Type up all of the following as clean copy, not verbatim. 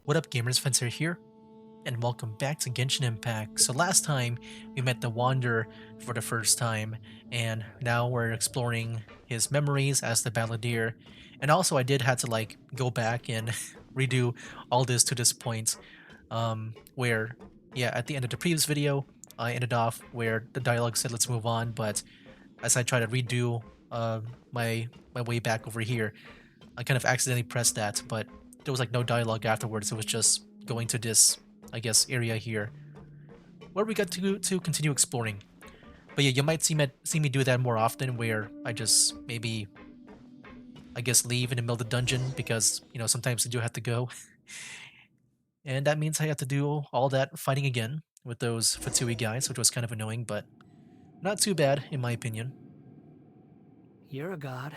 What up, gamers? Fencer here, and welcome back to Genshin Impact. So last time we met the Wanderer for the first time, and now we're exploring his memories as the Balladeer. And also I did have to like go back and redo all this to this point, where yeah, at the end of the previous video, I ended off where the dialogue said let's move on, but as I try to redo my way back over here, I kind of accidentally pressed that, but there was like no dialogue afterwards. It was just going to this, I guess, area here where we got to continue exploring. But yeah, you might see me do that more often, where I just maybe, I guess, leave in the middle of the dungeon because sometimes I do have to go, and that means I have to do all that fighting again with those Fatui guys, which was kind of annoying, but not too bad in my opinion. You're a god.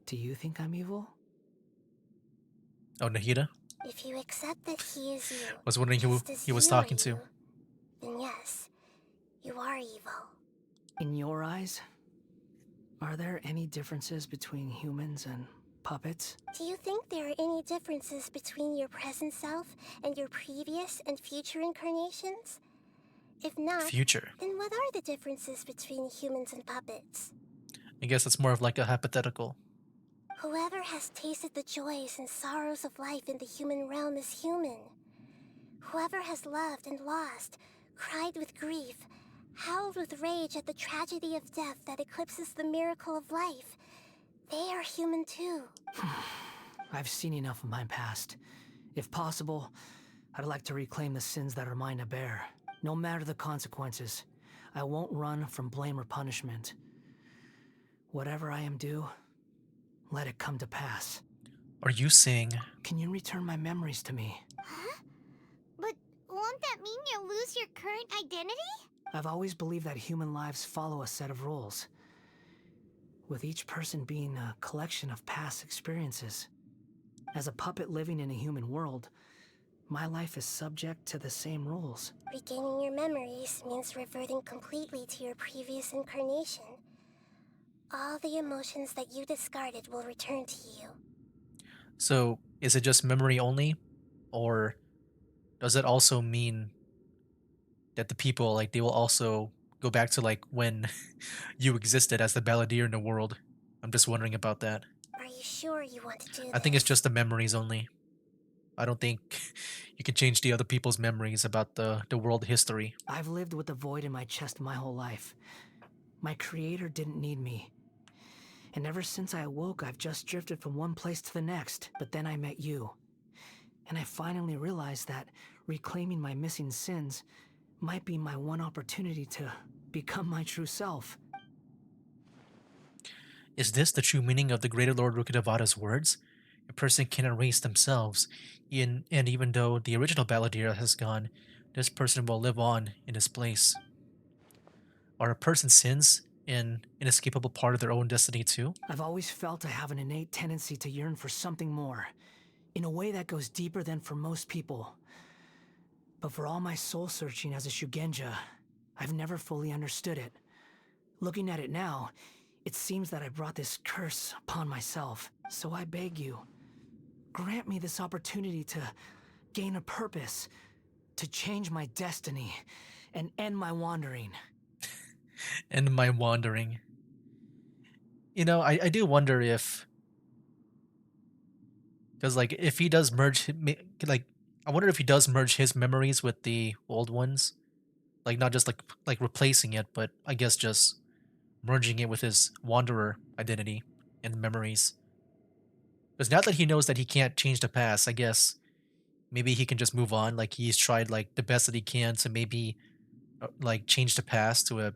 Do you think I'm evil? Oh, Nahida, If you accept that he is you, was wondering who just as he was you are talking to. you, then yes, you are evil. In your eyes, are there any differences between humans and puppets? Do you think there are any differences between your present self and your previous and future incarnations? If not, Future. then what are the differences between humans and puppets? I guess it's more of like a hypothetical. Whoever has tasted the joys and sorrows of life in the human realm is human. Whoever has loved and lost, cried with grief, howled with rage at the tragedy of death that eclipses the miracle of life, they are human too. I've seen enough of my past. If possible, I'd like to reclaim the sins that are mine to bear. No matter the consequences, I won't run from blame or punishment. Whatever I am due, let it come to pass. Are you saying Can you return my memories to me? Huh? But won't that mean you'll lose your current identity? I've always believed that human lives follow a set of rules, with each person being a collection of past experiences. As a puppet living in a human world, my life is subject to the same rules. Regaining your memories means reverting completely to your previous incarnation. All the emotions that you discarded will return to you. so? Is it just memory only, or does it also mean that the people like they will also go back to like when you existed as the balladeer in the world? I'm just wondering about that. Are you sure you want to do I think it's this? just the memories only. I don't think you can change the other people's memories about the world history. I've lived with a void in my chest my whole life. My creator didn't need me. And ever since I awoke, I've just drifted from one place to the next. But then I met you. And I finally realized that reclaiming my missing sins might be my one opportunity to become my true self. Is this the true meaning of the greater Lord Rukkhadevata's words? A person can erase themselves, and even though the original balladeer has gone, this person will live on in his place. Are a person's sins an inescapable part of their own destiny too? I've always felt I have an innate tendency to yearn for something more, in a way that goes deeper than for most people. But for all my soul searching as a Shugenja, I've never fully understood it. Looking at it now, it seems that I brought this curse upon myself. So I beg you, grant me this opportunity to gain a purpose, to change my destiny, and end my wandering. And my wandering. I do wonder if, because like if he does like, I wonder if he does merge his memories with the old ones, like not just like replacing it, but I guess just merging it with his wanderer identity and memories. Because now that he knows that he can't change the past, I guess maybe he can just move on. Like he's tried like the best that he can to maybe like change the past to a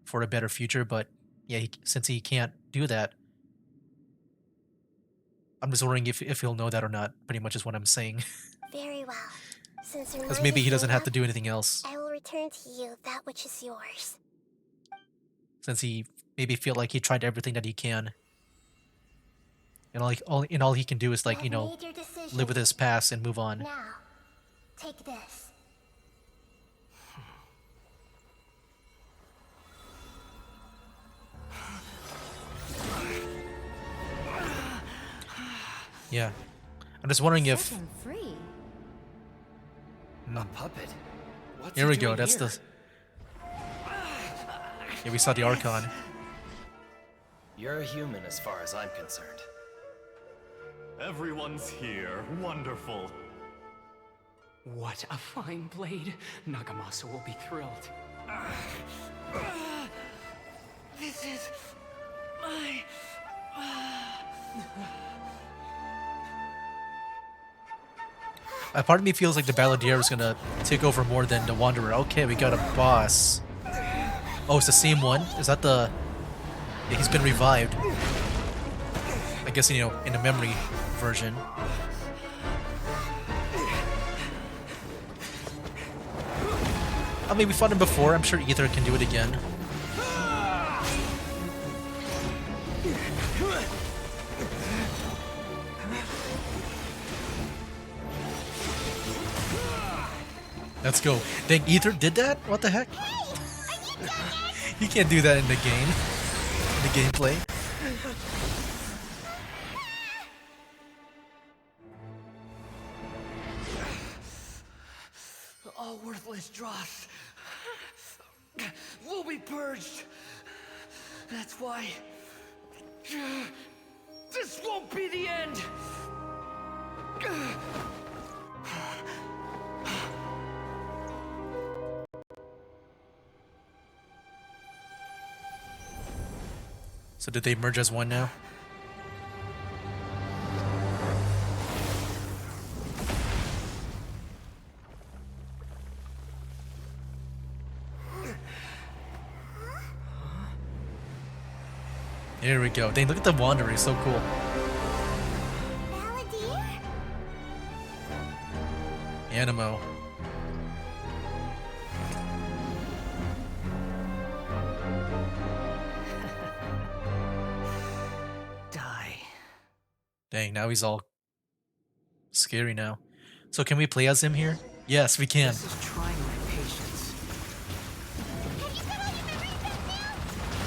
for a better future. But yeah, since he can't do that, I'm just wondering if he'll know that or not. Pretty much is what I'm saying. Very well. Since your Because mind maybe is he made doesn't have up, to do anything else. I will return to you that which is yours. Since he maybe feel like he tried everything that he can, and all he can do is You like have made your decision. live with his past and move on. Now, take this. Yeah, I'm just wondering Set if him free. A puppet? What's Here he we go. doing That's here? the. Yeah, we saw the Archon. You're a human as far as I'm concerned. Everyone's here. Wonderful. What a fine blade. Nagamasa will be thrilled. This is my... A part of me feels like the Balladeer is gonna take over more than the Wanderer. Okay, we got a boss. Oh, it's the same one? Is that the... Yeah, he's been revived. I guess, you know, in the memory version. I mean, we fought him before. I'm sure Ether can do it again. Let's go. Dang, Ether did that? What the heck? You can't do that in the game. In the gameplay. All worthless dross will be purged. That's why this won't be the end. So did they merge as one now? Here we go. Dang, look at the Wanderer. He's so cool. Balladeer? Animo. Die. Dang, now he's all scary now. So can we play as him here? Yes, we can. This is trying my patience.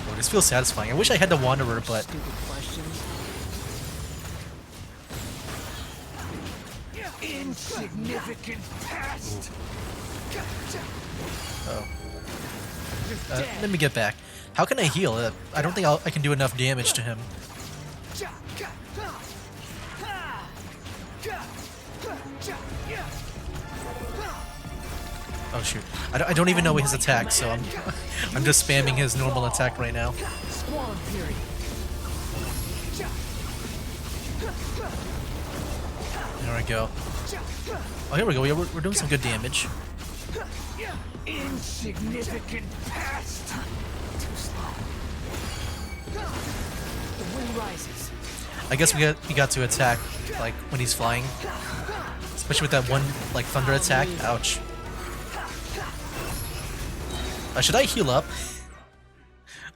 Oh, this feels satisfying. I wish I had the Wanderer, but Stupid questions. Insignificant past. oh. Let me get back. How can I heal? I don't think I can do enough damage to him. Oh shoot! I don't even know his attack, so I'm just spamming his normal attack right now. Squall Fury. There we go. Oh, here we go. We're doing some good damage. Insignificant past. Too slow. The wind rises. I guess we got to attack like when he's flying, especially with that one like thunder attack. Ouch. Should I heal up?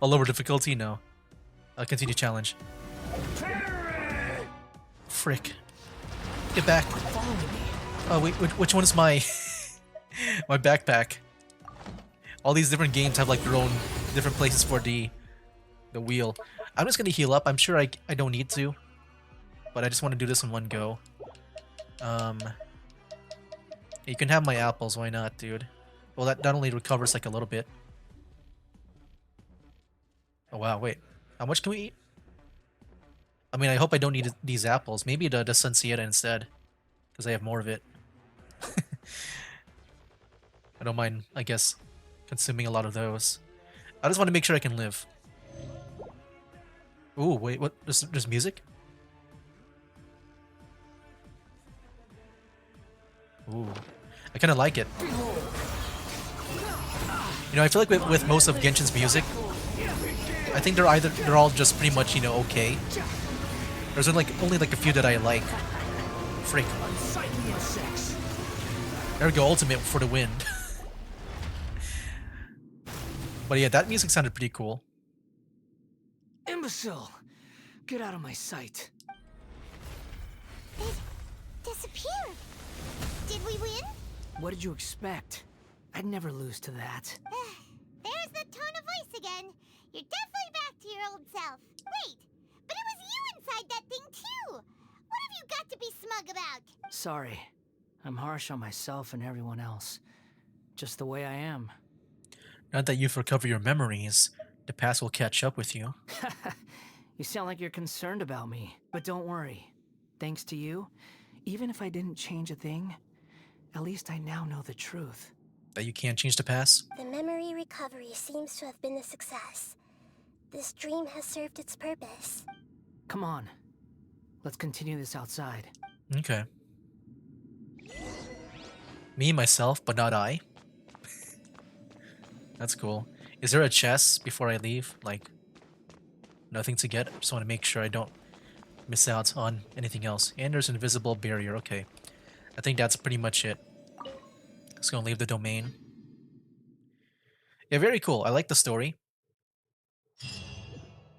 A lower difficulty? No. Continue challenge. Frick. Get back. Oh wait, which one is my my backpack? All these different games have like their own different places for the wheel. I'm just gonna heal up. I'm sure I don't need to, but I just want to do this in one go. You can have my apples. Why not, dude? Well, that only recovers like a little bit. Oh wow, wait. How much can we eat? I mean, I hope I don't need these apples. Maybe the Sunsieta instead, because I have more of it. I don't mind, I guess, consuming a lot of those. I just want to make sure I can live. Ooh, wait, what? There's music? Ooh, I kind of like it. You know, I feel like with most of Genshin's music, I think they're all just pretty much, you know, okay. There's only like a few that I like. Frick. There we go, ultimate for the win. But yeah, that music sounded pretty cool. Imbecile! Get out of my sight. It disappeared. Did we win? What did you expect? I'd never lose to that. There's the tone of voice again. You're definitely back to your old self. Wait, but it was you inside that thing too. What have you got to be smug about? Sorry. I'm harsh on myself and everyone else. Just the way I am. Not that you've recovered your memories, the past will catch up with you. You sound like you're concerned about me. But don't worry. Thanks to you, even if I didn't change a thing, at least I now know the truth. That you can't change the past? The memory recovery seems to have been a success. This dream has served its purpose. Come on. Let's continue this outside. Okay. Me, myself, but not I? That's cool. Is there a chest before I leave? Like, nothing to get? I just want to make sure I don't miss out on anything else. And there's an invisible barrier, okay. I think that's pretty much it. Just gonna leave the domain. Yeah, very cool. I like the story.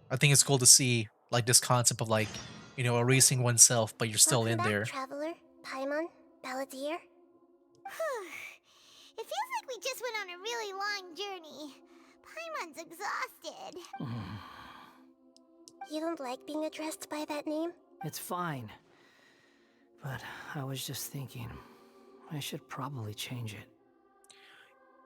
I think it's cool to see, like, this concept of, like, you know, erasing oneself, but you're still Welcome in back, there. Traveler, Paimon, Balladeer. It feels like we just went on a really long journey. Paimon's exhausted. You don't like being addressed by that name? It's fine. But I was just thinking, I should probably change it.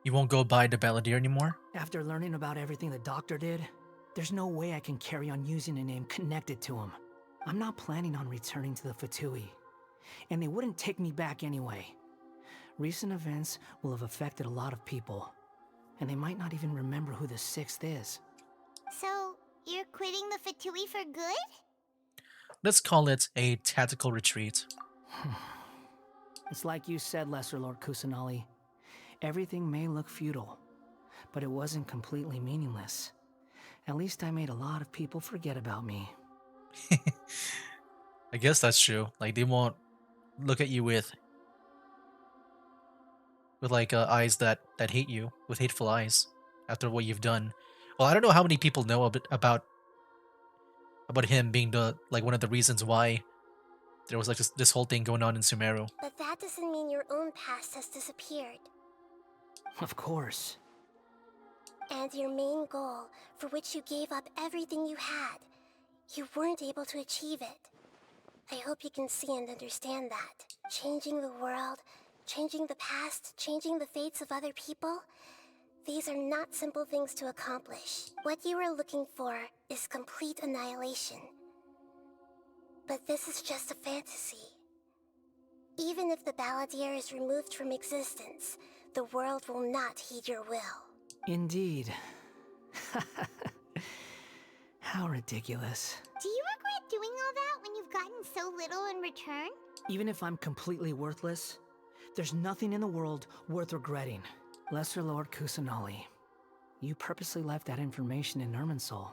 You won't go by the Balladeer anymore? After learning about everything the doctor did, there's no way I can carry on using a name connected to him. I'm not planning on returning to the Fatui, and they wouldn't take me back anyway. Recent events will have affected a lot of people, and they might not even remember who the sixth is. So, you're quitting the Fatui for good? Let's call it a tactical retreat. It's like you said, Lesser Lord Kusanali. Everything may look futile, but it wasn't completely meaningless. At least I made a lot of people forget about me. I guess that's true. Like, they won't look at you with like eyes that hate you, with hateful eyes after what you've done. Well, I don't know how many people know a bit about him being the like one of the reasons why there was like this whole thing going on in Sumeru. But that doesn't mean your own past has disappeared. Of course. And your main goal, for which you gave up everything you had, you weren't able to achieve it. I hope you can see and understand that. Changing the world, changing the past, changing the fates of other people, these are not simple things to accomplish. What you are looking for is complete annihilation. But this is just a fantasy. Even if the Balladeer is removed from existence, the world will not heed your will. Indeed. How ridiculous. Do you regret doing all that when you've gotten so little in return? Even if I'm completely worthless, there's nothing in the world worth regretting. Lesser Lord Kusanali, you purposely left that information in Irminsul,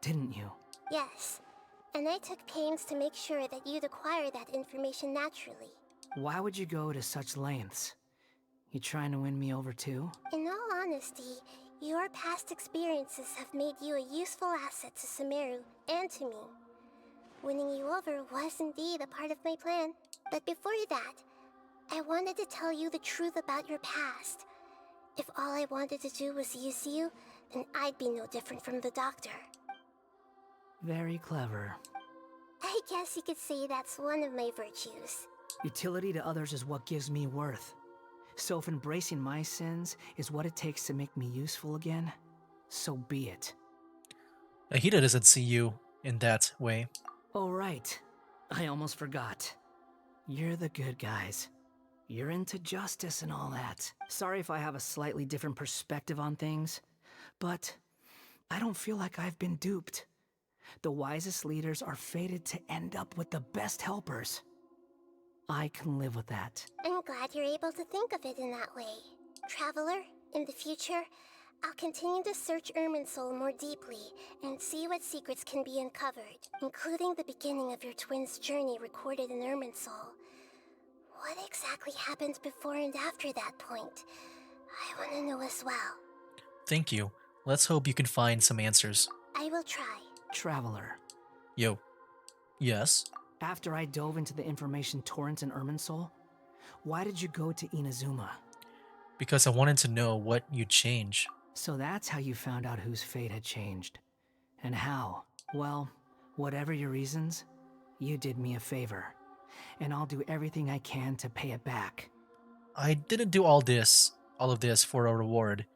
didn't you? Yes, and I took pains to make sure that you'd acquire that information naturally. Why would you go to such lengths? You trying to win me over too? In all honesty, your past experiences have made you a useful asset to Sumeru and to me. Winning you over was indeed a part of my plan. But before that, I wanted to tell you the truth about your past. If all I wanted to do was use you, then I'd be no different from the doctor. Very clever. I guess you could say that's one of my virtues. Utility to others is what gives me worth. So if embracing my sins is what it takes to make me useful again, so be it. Ahita doesn't see you in that way. Oh right, I almost forgot. You're the good guys. You're into justice and all that. Sorry if I have a slightly different perspective on things, but I don't feel like I've been duped. The wisest leaders are fated to end up with the best helpers. I can live with that. I'm glad you're able to think of it in that way. Traveler, in the future, I'll continue to search Irminsul more deeply and see what secrets can be uncovered, including the beginning of your twins' journey recorded in Irminsul. What exactly happened before and after that point? I want to know as well. Thank you. Let's hope you can find some answers. I will try. Traveler, Yo. Yes? after I dove into the information torrent in Irminsul, why did you go to Inazuma? Because I wanted to know what you'd change. So that's how you found out whose fate had changed. And how? Well, whatever your reasons, you did me a favor. and I'll do everything I can to pay it back. I didn't do all of this for a reward.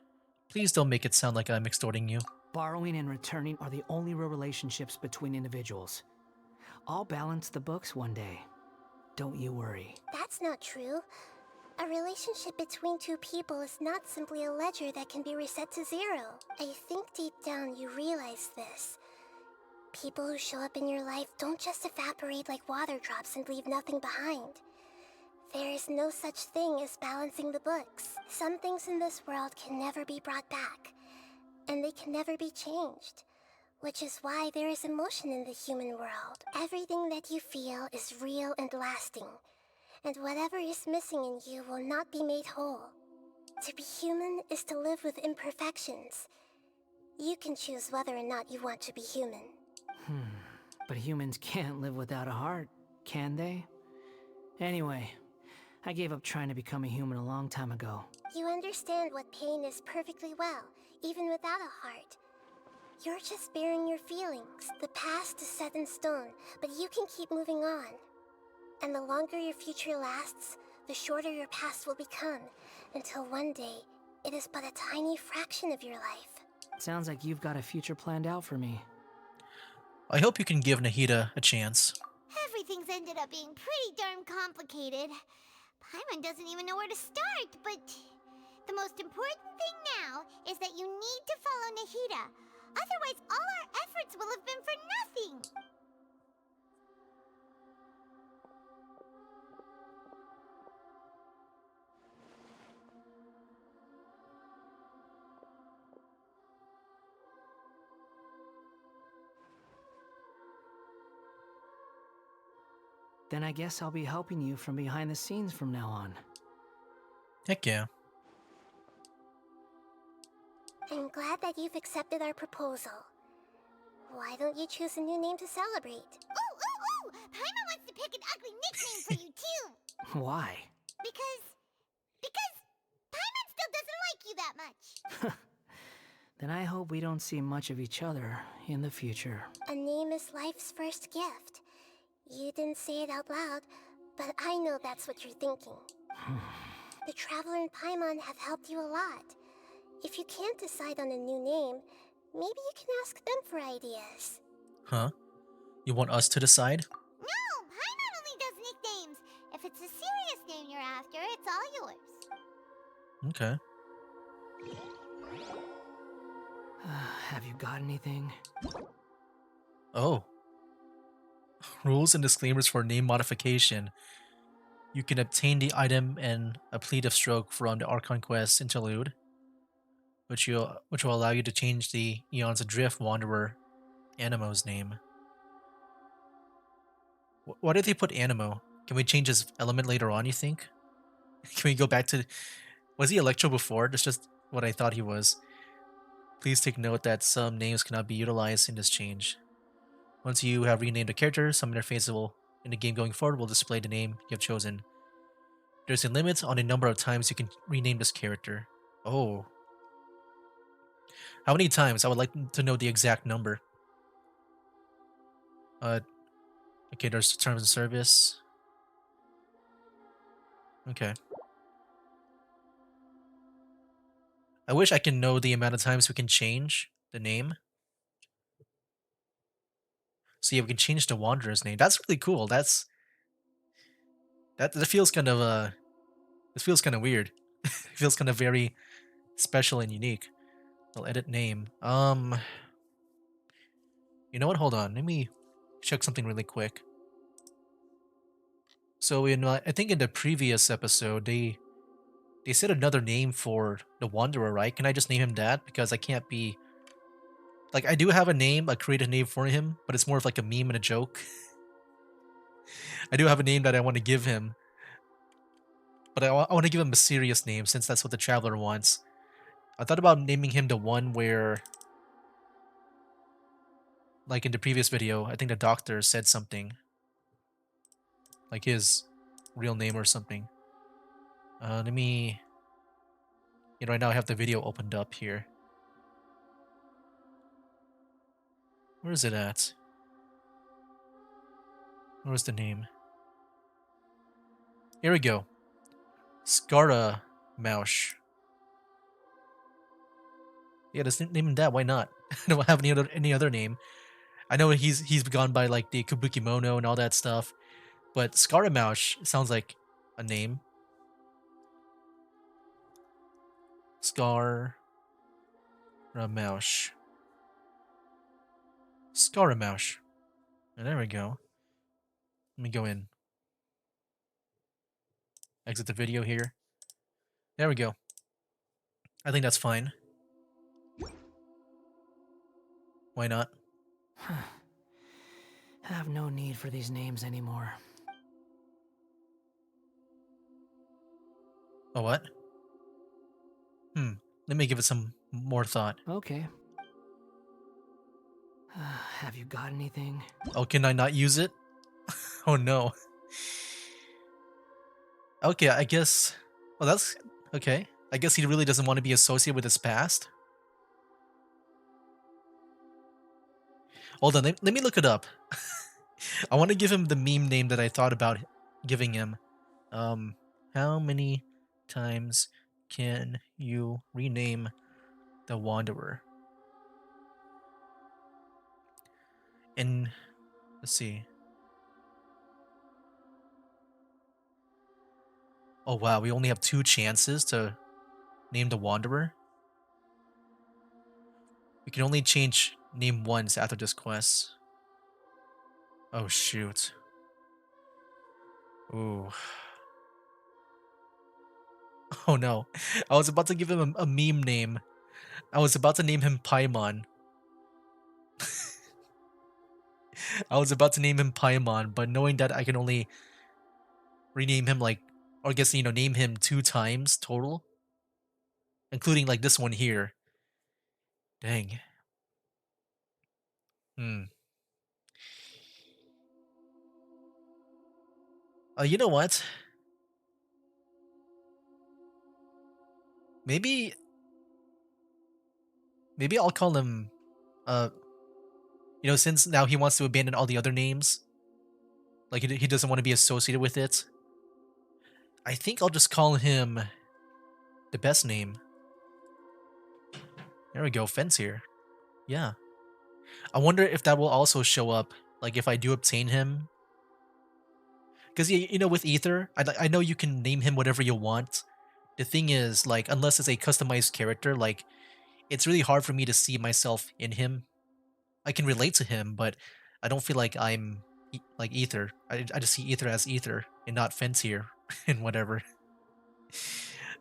Please don't make it sound like I'm extorting you. Borrowing and returning are the only real relationships between individuals. I'll balance the books one day. Don't you worry. That's not true. A relationship between two people is not simply a ledger that can be reset to zero. I think deep down you realize this. People who show up in your life don't just evaporate like water drops and leave nothing behind. There is no such thing as balancing the books. Some things in this world can never be brought back, and they can never be changed. Which is why there is emotion in the human world. Everything that you feel is real and lasting, and whatever is missing in you will not be made whole. To be human is to live with imperfections. You can choose whether or not you want to be human. But humans can't live without a heart, can they? Anyway, I gave up trying to become a human a long time ago. You understand what pain is perfectly well, even without a heart. You're just bearing your feelings. The past is set in stone, but you can keep moving on. And the longer your future lasts, the shorter your past will become, until one day, it is but a tiny fraction of your life. Sounds like you've got a future planned out for me. I hope you can give Nahida a chance. Everything's ended up being pretty darn complicated. Paimon doesn't even know where to start, but the most important thing now is that you need to follow Nahida. Otherwise, all our efforts will have been for nothing. Then I guess I'll be helping you from behind the scenes from now on. Heck yeah. I'm glad that you've accepted our proposal. Why don't you choose a new name to celebrate? Ooh! Paimon wants to pick an ugly nickname for you too. Why? Because Paimon still doesn't like you that much. Then I hope we don't see much of each other in the future. A name is life's first gift. You didn't say it out loud, but I know that's what you're thinking. The Traveler and Paimon have helped you a lot. If you can't decide on a new name, maybe you can ask them for ideas. Huh? You want us to decide? No, Paimon only does nicknames. If it's a serious name you're after, it's all yours. Okay. Have you got anything? Oh. Rules and disclaimers for name modification. You can obtain the item and a plead of stroke from the Archon Quest interlude, which will allow you to change the Eons Adrift Wanderer Animo's name. Why did they put Animo? Can we change his element later on, you think? Can we go back to... Was he Electro before? That's just what I thought he was. Please take note that some names cannot be utilized in this change. Once you have renamed a character, some interfaces in the game going forward will display the name you have chosen. There's a limit on the number of times you can rename this character. Oh. How many times? I would like to know the exact number. Okay, there's the terms of service. Okay. I wish I can know the amount of times we can change the name. So yeah, we can change the Wanderer's name. That's really cool. That feels kind of this feels kind of weird. It feels kind of very special and unique. I'll edit name. You know what? Hold on. Let me check something really quick. So I think in the previous episode they said another name for the Wanderer, right? Can I just name him that? Because I can't be like I do have a name, a created name for him, but it's more of like a meme and a joke. I do have a name that I want to give him, but I want to give him a serious name since that's what the Traveler wants. I thought about naming him the one where, like in the previous video, I think the doctor said something. Like his real name or something. Let me... right now I have the video opened up here. Where is it at? Where's the name? Here we go. Scara Mausch. Yeah, just name him that. Why not? I don't have any other name. I know he's gone by like the Kabukimono and all that stuff, but Scaramouche sounds like a name. Scaramouche. Scaramouche. And there we go. Let me go in. Exit the video here. There we go. I think that's fine. Why not? Have no need for these names anymore. Oh, what? Let me give it some more thought. Okay. Have you got anything? Oh, can I not use it? Oh no. Okay, I guess... Well, that's... Okay. I guess he really doesn't want to be associated with his past. Hold on, let me look it up. I want to give him the meme name that I thought about giving him. How many times can you rename the Wanderer? And let's see. Oh wow, we only have 2 chances to name the Wanderer. We can only change name once after this quest. Oh shoot. Ooh. Oh no. I was about to give him a meme name. I was about to name him Paimon. I was about to name him Paimon, but knowing that I can only rename him like, or I guess, name him 2 times total, including like this one here. Dang. Hmm. You know what? Maybe, maybe I'll call him, uh, since now he wants to abandon all the other names, like he doesn't want to be associated with it. I think I'll just call him the best name. There we go, Fence here. Yeah. I wonder if that will also show up, like if I do obtain him. Because, with Ether, I know you can name him whatever you want. The thing is, like, unless it's a customized character, like, it's really hard for me to see myself in him. I can relate to him, but I don't feel like I'm like Ether. I just see Ether as Ether and not Fence here and whatever.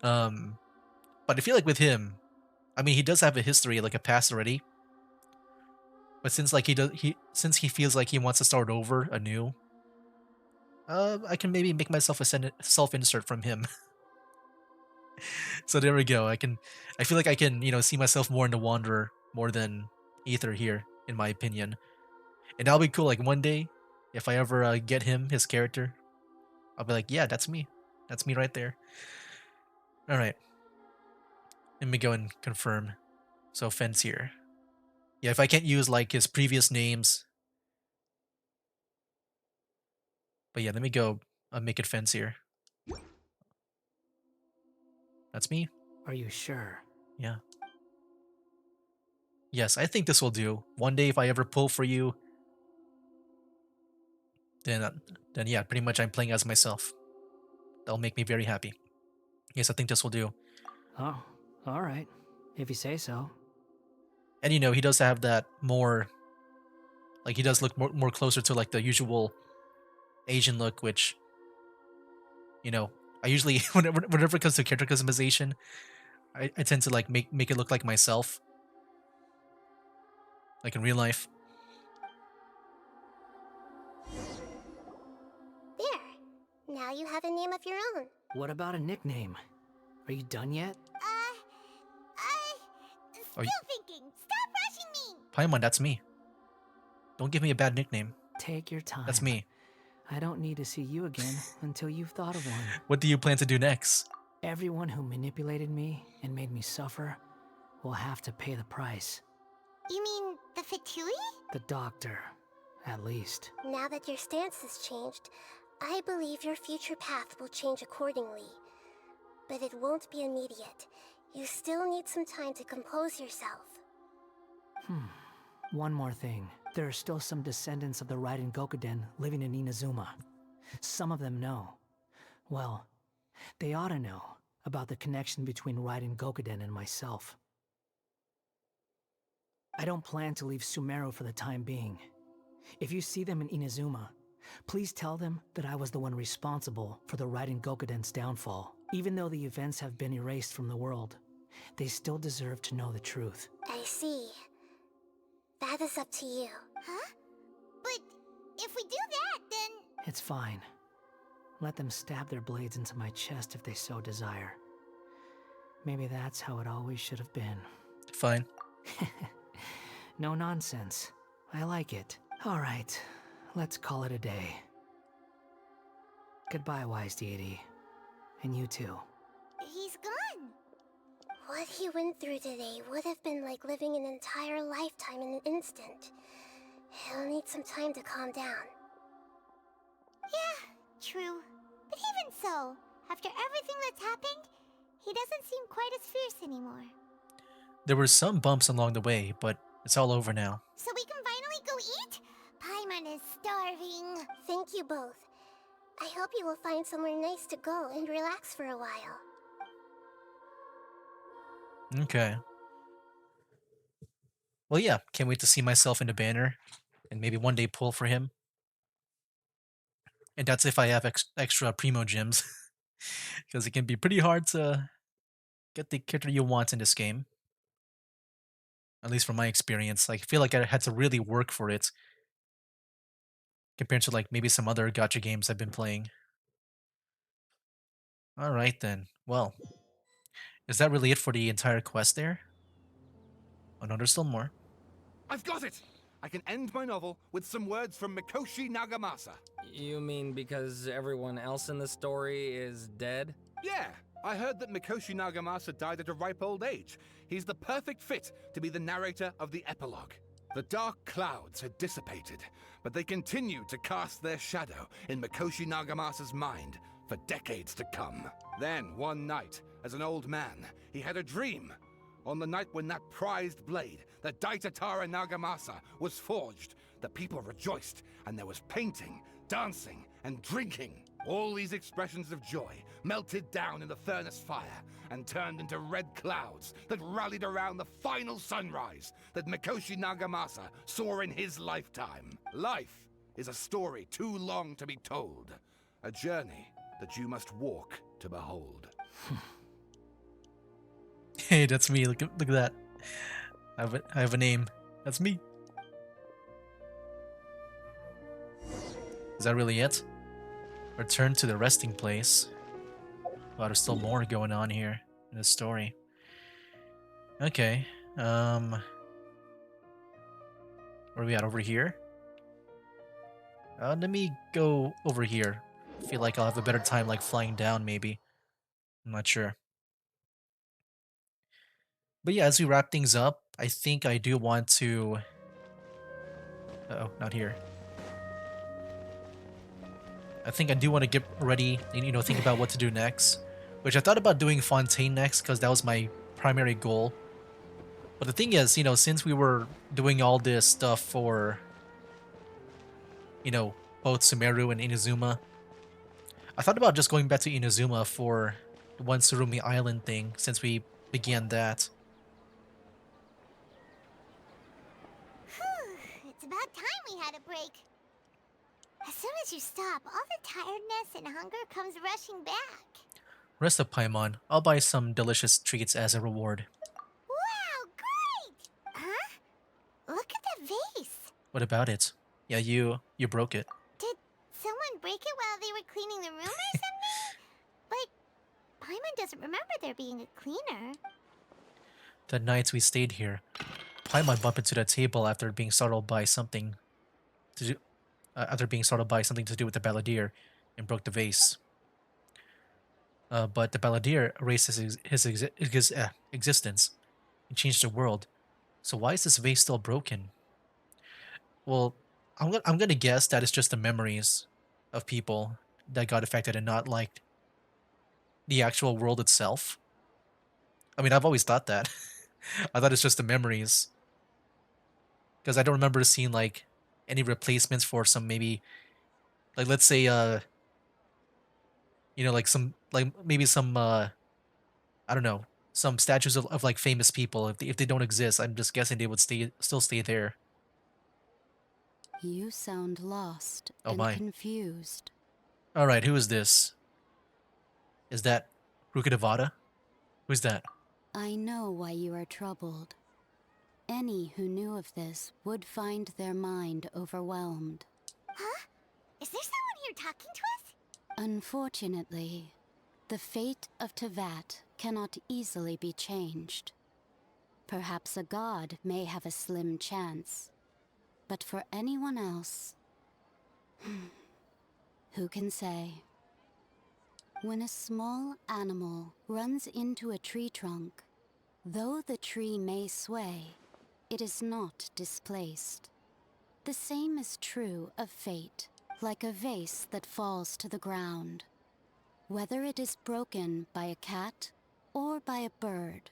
Um, but I feel like with him, I mean, he does have a history, like a past already. But since like since he feels like he wants to start over anew, I can maybe make myself a self insert from him. So there we go. I feel like I can, see myself more in the Wanderer more than Ether here, in my opinion. And that'll be cool. Like one day, if I ever get him, his character, I'll be like, yeah, that's me. That's me right there. All right. Let me go and confirm. So Fence here. Yeah, if I can't use like his previous names. But yeah, let me go make it Fence here. That's me. Are you sure? Yeah. Yes, I think this will do. One day if I ever pull for you, then yeah, pretty much I'm playing as myself. That'll make me very happy. Yes, I think this will do. Oh, all right. If you say so. And he does have that more, like he does look more closer to like the usual Asian look, which, I usually whenever it comes to character customization, I tend to like make it look like myself, like in real life. There. Now you have a name of your own. What about a nickname? Are you done yet? Oh, Still thinking. Stop rushing me. Paimon, that's me. Don't give me a bad nickname. Take your time. That's me. I don't need to see you again until you've thought of one. What do you plan to do next? Everyone who manipulated me and made me suffer will have to pay the price. You mean the Fatui? The doctor, at least. Now that your stance has changed, I believe your future path will change accordingly, but it won't be immediate. You still need some time to compose yourself. One more thing. There are still some descendants of the Raiden Gokuden living in Inazuma. Some of them know. Well, they ought to know about the connection between Raiden Gokuden and myself. I don't plan to leave Sumeru for the time being. If you see them in Inazuma, please tell them that I was the one responsible for the Raiden Gokuden's downfall. Even though the events have been erased from the world, they still deserve to know the truth. I see. That is up to you. Huh? But if we do that, then... It's fine. Let them stab their blades into my chest if they so desire. Maybe that's how it always should have been. Fine. No nonsense. I like it. Alright, let's call it a day. Goodbye, wise deity. And you too. He's gone. What he went through today would have been like living an entire lifetime in an instant. He'll need some time to calm down. Yeah, true. But even so, after everything that's happened, he doesn't seem quite as fierce anymore. There were some bumps along the way, but it's all over now. So we can finally go eat? Paimon is starving. Thank you both. I hope you will find somewhere nice to go and relax for a while. Okay. Well, yeah, can't wait to see myself in the banner and maybe one day pull for him. And that's if I have extra primo gems. Because it can be pretty hard to get the character you want in this game. At least from my experience. Like, I feel like I had to really work for it. Compared to like maybe some other gacha games I've been playing. Alright then. Well, is that really it for the entire quest there? Oh no, there's still more. I've got it! I can end my novel with some words from Mikoshi Nagamasa. You mean because everyone else in the story is dead? Yeah, I heard that Mikoshi Nagamasa died at a ripe old age. He's the perfect fit to be the narrator of the epilogue. The dark clouds had dissipated, but they continued to cast their shadow in Mikoshi Nagamasa's mind for decades to come. Then, one night, as an old man, he had a dream. On the night when that prized blade, the Daitatara Nagamasa, was forged, the people rejoiced, and there was painting, dancing, and drinking. All these expressions of joy melted down in the furnace fire and turned into red clouds that rallied around the final sunrise that Mikoshi Nagamasa saw in his lifetime. Life is a story too long to be told, a journey that you must walk to behold. Hey, that's me. Look at that. I have a name. That's me. Is that really it? Return to the resting place. Wow, there's still more going on here in the story. Okay. Where are we at? Over here? Let me go over here. I feel like I'll have a better time like flying down maybe. I'm not sure. But yeah, as we wrap things up, I think I do want to... Uh-oh, not here. I think I do want to get ready and, think about what to do next. Which I thought about doing Fontaine next because that was my primary goal. But the thing is, since we were doing all this stuff for, both Sumeru and Inazuma, I thought about just going back to Inazuma for the One Surumi Island thing since we began that. Whew, it's about time we had a break. As soon as you stop, all the tiredness and hunger comes rushing back. Rest up, Paimon. I'll buy some delicious treats as a reward. Wow, great! Huh? Look at the vase. What about it? Yeah, you broke it. Did someone break it while they were cleaning the room or something? But Paimon doesn't remember there being a cleaner. The nights we stayed here, Paimon bumped into the table after being startled by something to do. After being startled by something to do with the balladeer, and broke the vase. But the balladeer erased his existence and changed the world. So why is this vase still broken? Well, I'm gonna guess that it's just the memories of people that got affected and not like the actual world itself. I mean, I've always thought that. I thought it's just the memories because I don't remember seeing like any replacements for some maybe like let's say like some like maybe some I don't know, some statues of like famous people. If they don't exist, I'm just guessing they would still stay there. You sound lost Oh and my. confused. All right, who is this? Is that Rukadavada? Who's that? I know why you are troubled. Any who knew of this would find their mind overwhelmed. Huh? Is there someone here talking to us? Unfortunately, the fate of Tevat cannot easily be changed. Perhaps a god may have a slim chance, but for anyone else, who can say? When a small animal runs into a tree trunk, though the tree may sway, it is not displaced. The same is true of fate, like a vase that falls to the ground. Whether it is broken by a cat or by a bird,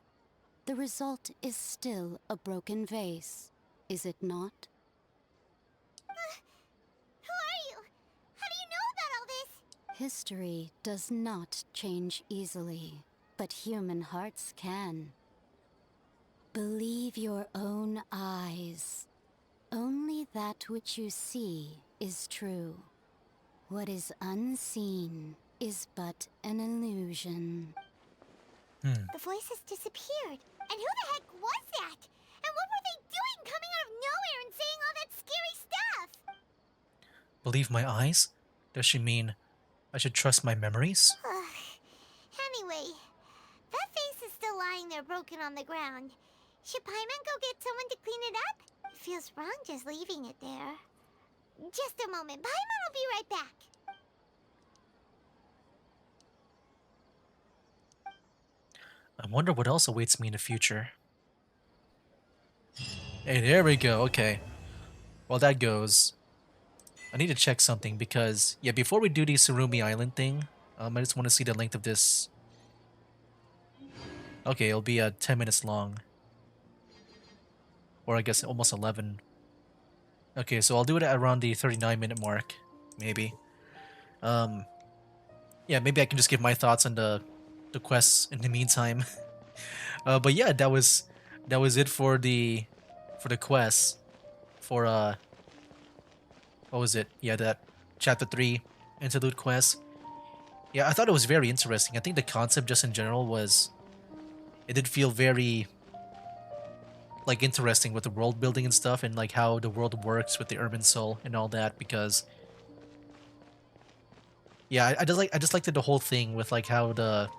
the result is still a broken vase, is it not? Who are you? How do you know about all this? History does not change easily, but human hearts can. Believe your own eyes. Only that which you see is true. What is unseen is but an illusion. The voice has disappeared. And who the heck was that? And what were they doing coming out of nowhere and saying all that scary stuff? Believe my eyes? Does she mean I should trust my memories? Anyway, that face is still lying there broken on the ground. Should Paimon go get someone to clean it up? It feels wrong just leaving it there. Just a moment. Paimon will be right back. I wonder what else awaits me in the future. Hey, there we go. Okay. Well, that goes. I need to check something because, yeah, before we do the Surumi Island thing, I just want to see the length of this. Okay, it'll be 10 minutes long. Or I guess almost 11. Okay, so I'll do it at around the 39-minute mark, maybe. Yeah, maybe I can just give my thoughts on the quests in the meantime. But yeah, that was it for the quests for what was it? Yeah, that chapter 3 interlude quest. Yeah, I thought it was very interesting. I think the concept just in general it did feel very like interesting with the world building and stuff and like how the world works with the urban soul and all that because yeah, I just liked the whole thing with like how the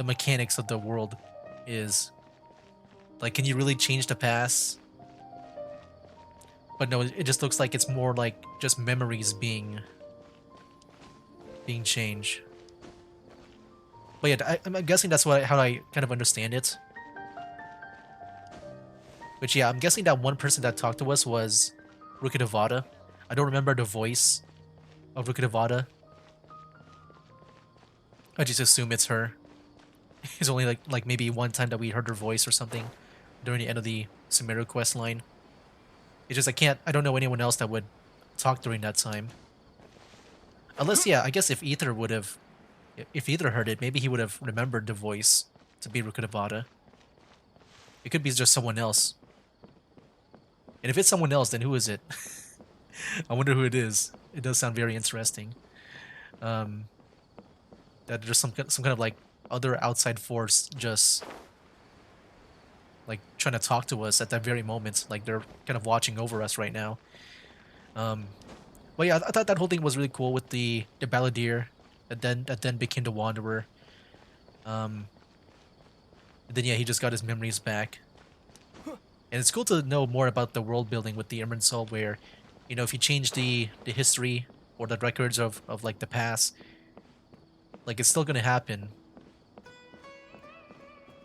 mechanics of the world is. Like, can you really change the past? But no, it just looks like it's more like just memories being changed. But yeah, I'm guessing that's how I kind of understand it. But yeah, I'm guessing that one person that talked to us was Rukadavada. I don't remember the voice of Rukadavada. I just assume it's her. It's only like maybe one time that we heard her voice or something during the end of the Sumeru quest line. It's just I don't know anyone else that would talk during that time. Unless, yeah, I guess if Ether heard it, maybe he would have remembered the voice to be Rukadavada. It could be just someone else. And if it's someone else, then who is it? I wonder who it is. It does sound very interesting. That there's some kind of like other outside force just like trying to talk to us at that very moment. Like they're kind of watching over us right now. But yeah, I thought that whole thing was really cool with the balladeer that then became the wanderer. And then yeah, he just got his memories back. And it's cool to know more about the world building with the Emerald Soul, where, if you change the history or the records of like the past, like it's still gonna happen.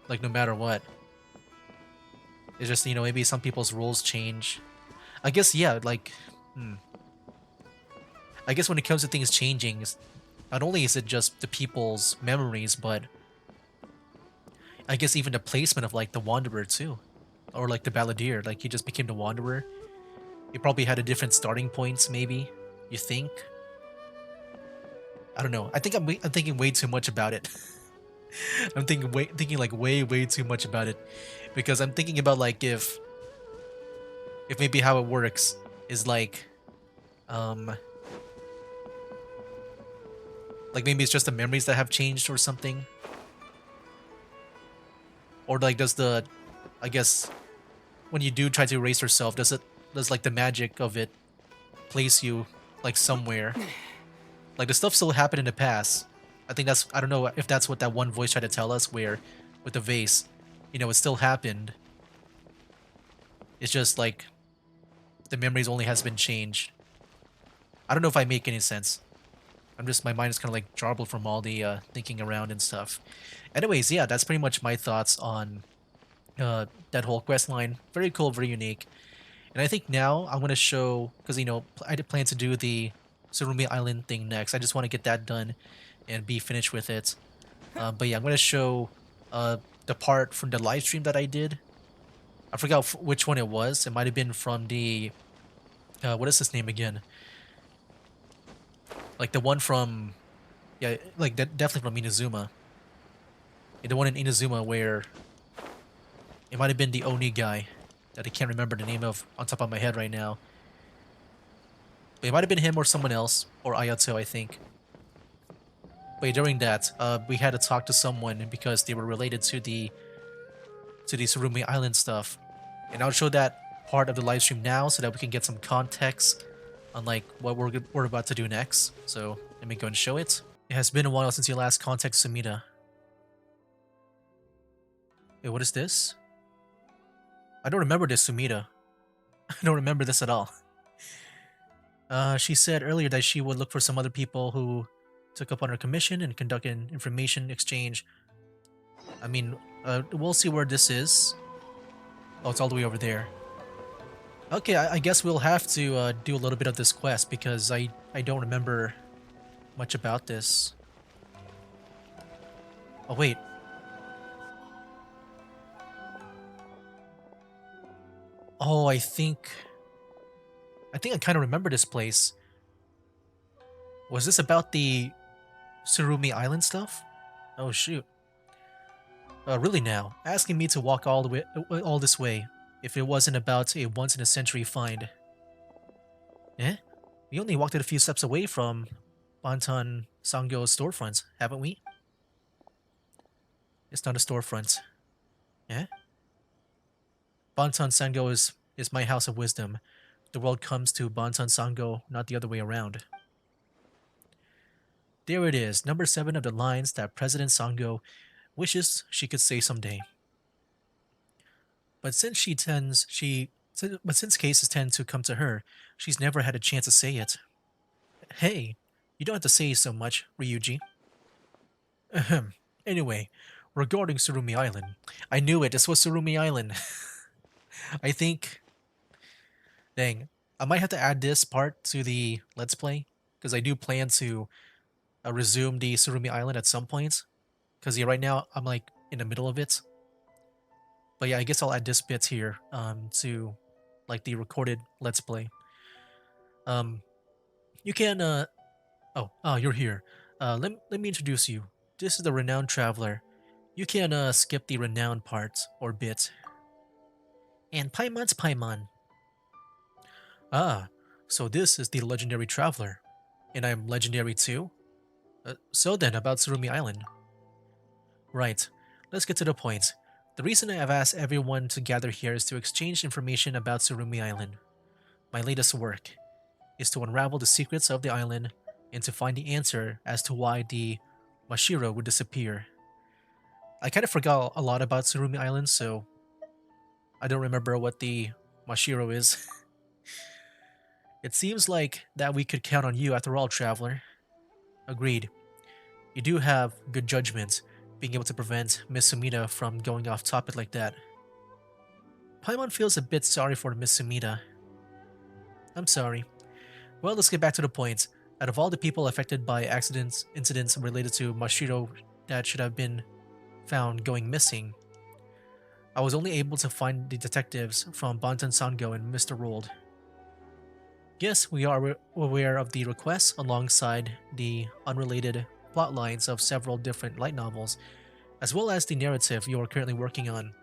Like no matter what. It's just, maybe some people's rules change. I guess, yeah, like, I guess when it comes to things changing, Not only is it just the people's memories, but I guess even the placement of like the Wanderer too. Or like the Balladeer, like he just became the Wanderer. He probably had a different starting points, maybe. You think? I don't know. I think I'm thinking way too much about it. I'm thinking like way too much about it because I'm thinking about like if maybe how it works is um like maybe it's just the memories that have changed or something, or like does the I guess when you do try to erase yourself, does like the magic of it place you like somewhere? Like the stuff still happened in the past. I think that's I don't know if that's what that one voice tried to tell us where with the vase, it still happened. It's just like the memories only has been changed. I don't know if I make any sense. My mind is kind of like jarbled from all the thinking around and stuff. Anyways, yeah, that's pretty much my thoughts on that whole quest line. Very cool, very unique. And I think now I'm gonna show because I did plan to do the Surumi Island thing next. I just want to get that done and be finished with it. But yeah, I'm gonna show uh the part from the live stream that I did. I forgot which one it was. It might have been from the what is his name again? Like the one from yeah, like definitely from Inazuma. Yeah, the one in Inazuma where it might have been the Oni guy that I can't remember the name of on top of my head right now. But it might have been him or someone else or Ayato, I think. But during that, we had to talk to someone because they were related to the Surumi Island stuff, and I'll show that part of the live stream now so that we can get some context on like what we're about to do next. So let me go and show it. It has been a while since you last contacted Sumida. Wait, what is this? I don't remember this, Sumida. I don't remember this at all. She said earlier that she would look for some other people who took up on her commission and conduct an information exchange. I mean, we'll see where this is. Oh, it's all the way over there. Okay, I guess we'll have to do a little bit of this quest because I don't remember much about this. Oh, wait. Oh, I kind of remember this place. Was this about the Surumi Island stuff? Oh, shoot. Really now, asking me to walk all this way, if it wasn't about a once-in-a-century find. Eh? We only walked it a few steps away from Bantan Sangyo's storefront, haven't we? It's not a storefront. Eh? Bantan Sangyo is my house of wisdom. The world comes to Bantan Sangyo, not the other way around. There it is, number 7 of the lines that President Sangyo wishes she could say someday. But since cases tend to come to her, she's never had a chance to say it. Hey, you don't have to say so much, Ryuji. Ahem. Anyway, regarding Surumi Island, I knew it. This was Surumi Island. I think. Dang, I might have to add this part to the Let's Play because I do plan to resume the Surumi Island at some point. Because yeah, right now I'm like in the middle of it. But yeah, I guess I'll add this bit here to like the recorded Let's Play. You can you're here. Let me introduce you. This is the renowned traveler. You can skip the renowned part or bit. And Paimon's Paimon. Ah, so this is the legendary traveler. And I'm legendary too? So then, about Surumi Island. Right, let's get to the point. The reason I have asked everyone to gather here is to exchange information about Surumi Island. My latest work is to unravel the secrets of the island and to find the answer as to why the Mashiro would disappear. I kind of forgot a lot about Surumi Island, so I don't remember what the Mashiro is. It seems like that we could count on you after all, traveler. Agreed. You do have good judgment, being able to prevent Miss Sumida from going off topic like that. Paimon feels a bit sorry for Miss Sumida. I'm sorry. Well, let's get back to the point. Out of all the people affected by incidents related to Mashiro that should have been found going missing, I was only able to find the detectives from Bantan Sango and Mr. Rold. Yes, we are aware of the requests alongside the unrelated plot lines of several different light novels, as well as the narrative you are currently working on.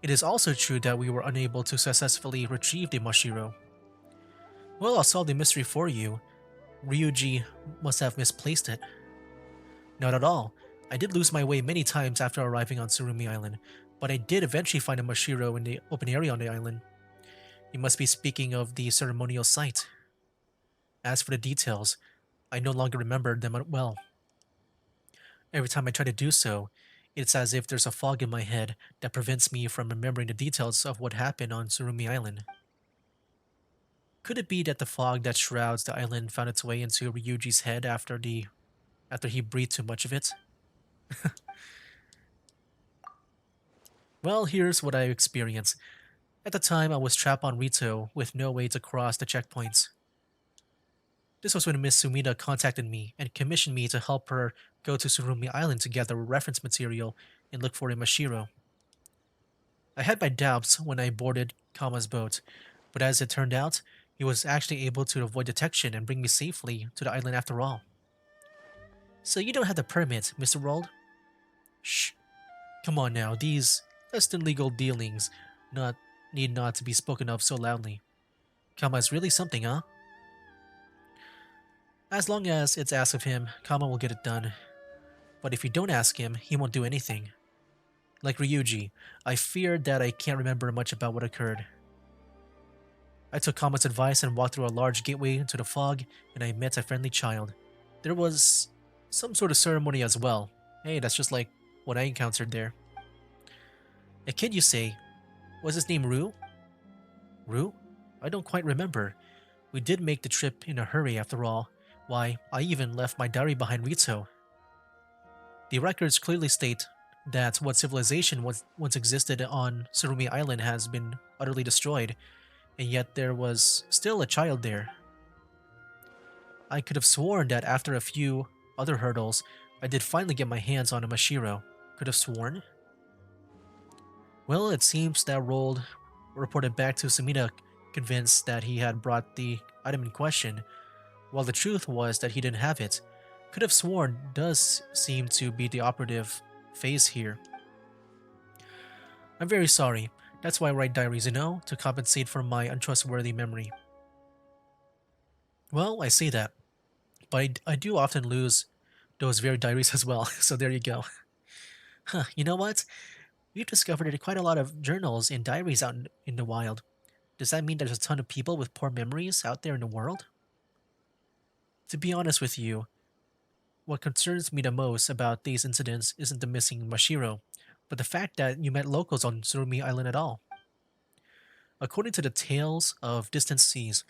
It is also true that we were unable to successfully retrieve the Mashiro. Well, I'll solve the mystery for you. Ryuji must have misplaced it. Not at all. I did lose my way many times after arriving on Surumi Island, but I did eventually find a Mashiro in the open area on the island. You must be speaking of the ceremonial site. As for the details, I no longer remember them well. Every time I try to do so, it's as if there's a fog in my head that prevents me from remembering the details of what happened on Surumi Island. Could it be that the fog that shrouds the island found its way into Ryuji's head after he breathed too much of it? Well, here's what I experienced. At the time, I was trapped on Rito with no way to cross the checkpoints. This was when Miss Sumida contacted me and commissioned me to help her go to Surumi Island to gather reference material and look for a Mashiro. I had my doubts when I boarded Kama's boat, but as it turned out, he was actually able to avoid detection and bring me safely to the island after all. So you don't have the permit, Mr. Rold? Shh. Come on now, these less than legal dealings need not to be spoken of so loudly. Kama is really something, huh? As long as it's asked of him, Kama will get it done. But if you don't ask him, he won't do anything. Like Ryuji, I fear that I can't remember much about what occurred. I took Kama's advice and walked through a large gateway into the fog, and I met a friendly child. There was some sort of ceremony as well. Hey, that's just like what I encountered there. A kid, you say? Was his name Ru? Ru? I don't quite remember. We did make the trip in a hurry after all. Why, I even left my diary behind Rito. The records clearly state that what civilization once existed on Surumi Island has been utterly destroyed, and yet there was still a child there. I could have sworn that after a few other hurdles, I did finally get my hands on a Mashiro. Could have sworn? Well, it seems that Rold reported back to Sumida convinced that he had brought the item in question, while the truth was that he didn't have it. Could have sworn does seem to be the operative phase here. I'm very sorry. That's why I write diaries, to compensate for my untrustworthy memory. Well, I see that. But I do often lose those very diaries as well, so there you go. Huh, you know what? We've discovered quite a lot of journals and diaries out in the wild. Does that mean there's a ton of people with poor memories out there in the world? To be honest with you, what concerns me the most about these incidents isn't the missing Mashiro, but the fact that you met locals on Surumi Island at all. According to the tales of distant seas,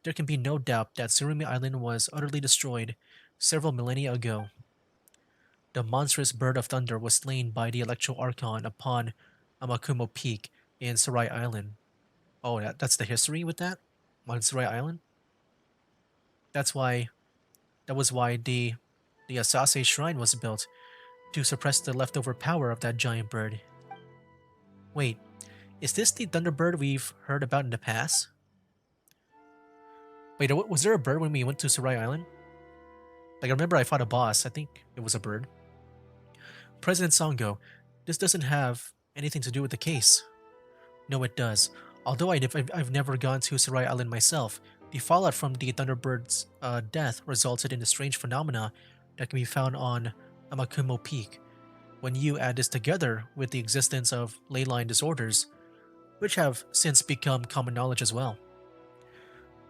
there can be no doubt that Surumi Island was utterly destroyed several millennia ago. The monstrous bird of thunder was slain by the Electro Archon upon Amakumo Peak in Sarai Island. Oh, that's the history with that? On Sarai Island? That was why the Asase Shrine was built, to suppress the leftover power of that giant bird. Wait, is this the Thunderbird we've heard about in the past? Wait, was there a bird when we went to Sarai Island? Like, I remember I fought a boss. I think it was a bird. President Songo, this doesn't have anything to do with the case. No, it does. Although I've never gone to Sarai Island myself, the fallout from the Thunderbird's death resulted in a strange phenomena that can be found on Amakumo Peak. When you add this together with the existence of ley line disorders, which have since become common knowledge as well.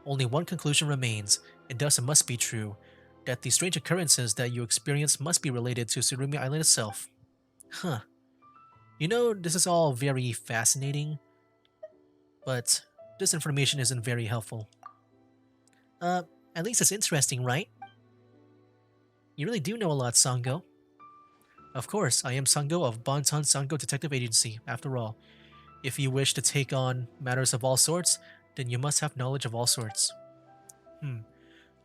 Only one conclusion remains, and thus it must be true, that the strange occurrences that you experience must be related to Surumi Island itself. Huh. This is all very fascinating, but this information isn't very helpful. At least it's interesting, right? You really do know a lot, Sango. Of course, I am Sango of Bonton Sango Detective Agency, after all. If you wish to take on matters of all sorts, then you must have knowledge of all sorts.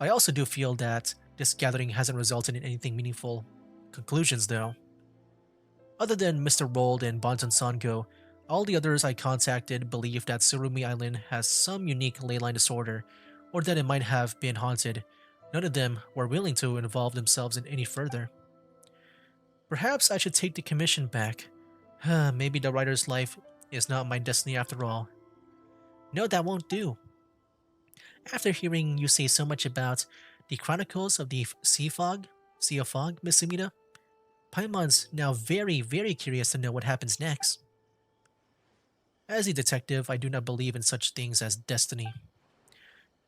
I also do feel that this gathering hasn't resulted in anything meaningful conclusions, though. Other than Mr. Bold and Bonton Sango, all the others I contacted believe that Surumi Island has some unique leyline disorder, or that it might have been haunted. None of them were willing to involve themselves in any further. Perhaps I should take the commission back. Maybe the writer's life is not my destiny after all. No, that won't do. After hearing you say so much about the Chronicles of the Sea of Fog, Miss Sumida, Paimon's now very, very curious to know what happens next. As a detective, I do not believe in such things as destiny.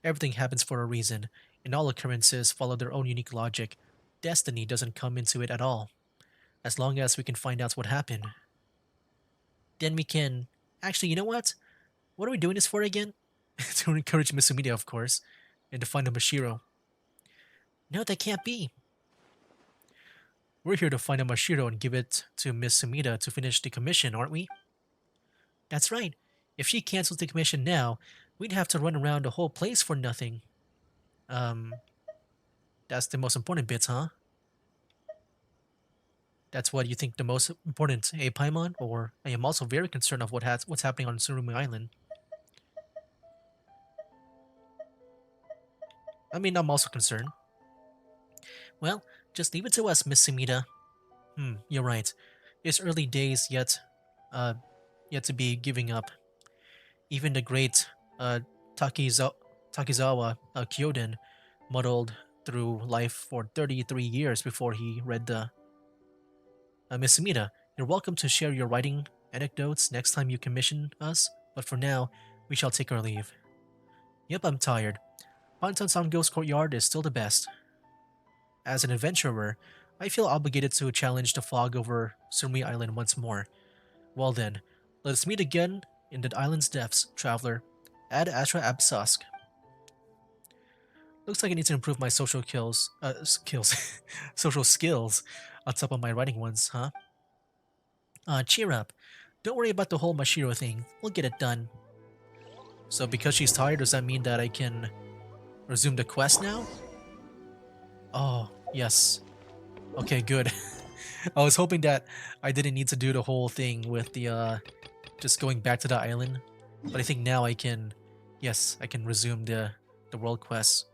Everything happens for a reason, and all occurrences follow their own unique logic. Destiny doesn't come into it at all. As long as we can find out what happened, then we can. Actually, you know what? What are we doing this for again? To encourage Miss Sumida, of course, and to find a Mashiro. No, that can't be. We're here to find a Mashiro and give it to Miss Sumida to finish the commission, aren't we? That's right. If she cancels the commission now, we'd have to run around the whole place for nothing. Um, that's the most important bits, huh? That's what you think the most important, eh, Paimon? Or I am also very concerned of what's happening on Surumi Island. I mean, I'm also concerned. Well, just leave it to us, Miss Sumida. You're right. It's early days uh, yet to be giving up. Even the great uh, Takizawa Kyoden muddled through life for 33 years before he read the. Miss Sumida, you're welcome to share your writing anecdotes next time you commission us, but for now, we shall take our leave. Yep, I'm tired. Bantan Ghost Courtyard is still the best. As an adventurer, I feel obligated to challenge the fog over Surmi Island once more. Well then, let us meet again in the island's depths, traveler. Ad Astra Absask. Looks like I need to improve my social skills on top of my writing ones, huh? Cheer up. Don't worry about the whole Mashiro thing. We'll get it done. So because she's tired, does that mean that I can resume the quest now? Oh, yes. Okay, good. I was hoping that I didn't need to do the whole thing with the, just going back to the island. But I think now I can, yes, I can resume the world quest.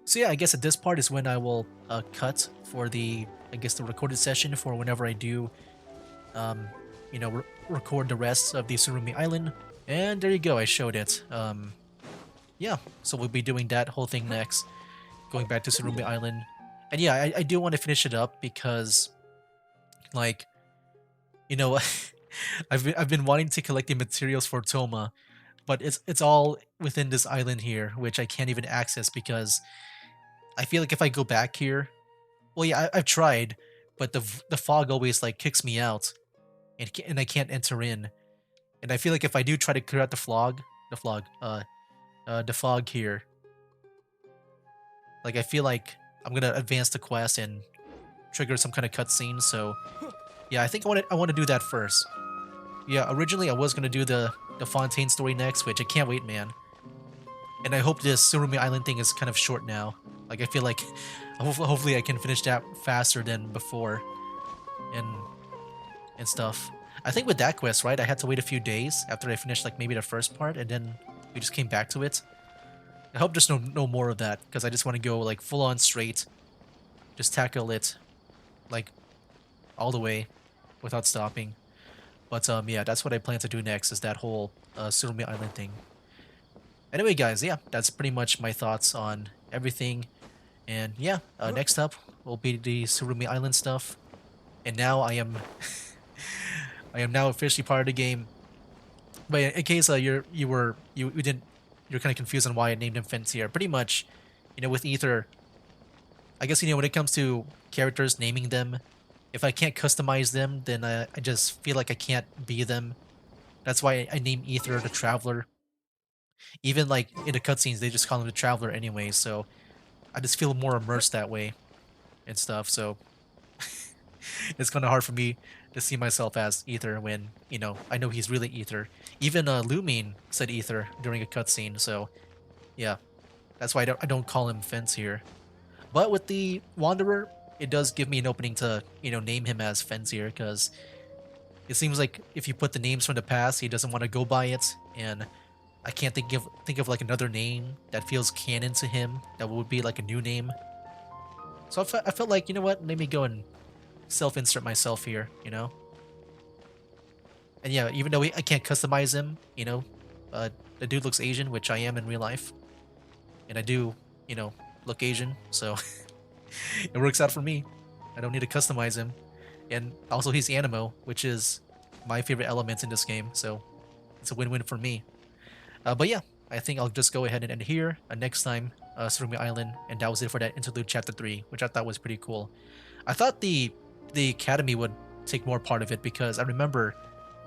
So yeah, I guess at this part is when I will cut for the, I guess the recorded session for whenever I do, record the rest of the Surumi Island. And there you go, I showed it. Yeah, so we'll be doing that whole thing next, going back to Surumi Island. And yeah, I do want to finish it up because, like, you know, I've been wanting to collect the materials for Toma, but it's all within this island here, which I can't even access because I feel like if I go back here, well, yeah, I've tried, but the fog always like kicks me out, and I can't enter in. And I feel like if I do try to clear out the fog here, like I feel like I'm gonna advance the quest and trigger some kind of cutscene. So yeah, I think I want to do that first. Yeah, originally I was gonna do the Fontaine story next, which I can't wait, man. And I hope this Surumi Island thing is kind of short now. Like I feel like hopefully I can finish that faster than before, and stuff. I think with that quest, right, I had to wait a few days after I finished like maybe the first part, and then we just came back to it. I hope there's no more of that, because I just want to go like full on straight, just tackle it like all the way without stopping. But yeah, that's what I plan to do next, is that whole Surumi Island thing. Anyway, guys, yeah, that's pretty much my thoughts on everything. And yeah, next up will be the Surumi Island stuff. And now I am I am now officially part of the game. But in case you didn't, you're kind of confused on why I named him Fentir. Pretty much, with Ether, I guess when it comes to characters, naming them, if I can't customize them, then I just feel like I can't be them. That's why I name Ether the Traveler. Even like in the cutscenes, they just call him the Traveler anyway. So I just feel more immersed that way and stuff. So it's kind of hard for me to see myself as Ether when, I know he's really Ether. Even Lumine said Ether during a cutscene, so yeah. That's why I don't call him Fence here. But with the Wanderer, it does give me an opening to, you know, name him as Fence here, because it seems like if you put the names from the past, he doesn't want to go by it, and I can't think of like another name that feels canon to him that would be like a new name. So I felt like, you know what, let me go and self-insert myself here, you know? And yeah, even though I can't customize him, you know, the dude looks Asian, which I am in real life. And I do, you know, look Asian, so it works out for me. I don't need to customize him. And also he's Animo, which is my favorite element in this game, so it's a win-win for me. But yeah, I think I'll just go ahead and end here. Next time, Surumi Island, and that was it for that interlude chapter 3, which I thought was pretty cool. I thought the academy would take more part of it, because I remember,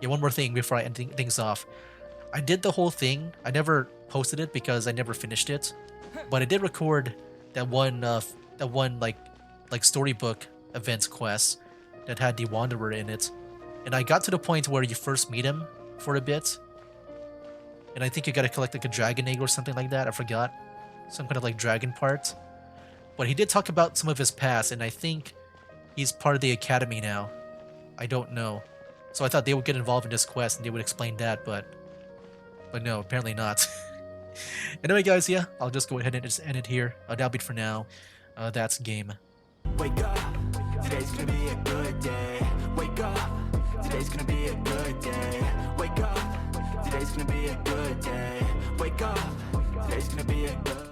yeah, one more thing before I end things off. I did the whole thing. I never posted it because I never finished it, but I did record that one like storybook events quest that had the Wanderer in it, and I got to the point where you first meet him for a bit, and I think you gotta collect like a dragon egg or something like that. I forgot, some kind of like dragon part. But he did talk about some of his past, and I think he's part of the academy now. I don't know. So I thought they would get involved in this quest and they would explain that, but no, apparently not. Anyway, guys, yeah, I'll just go ahead and just end it here. That'll be it for now. That's game. Wake up, today's gonna be a good day. Wake up, today's gonna be a good day. Wake up, today's gonna be a good day. Wake up, today's gonna be a good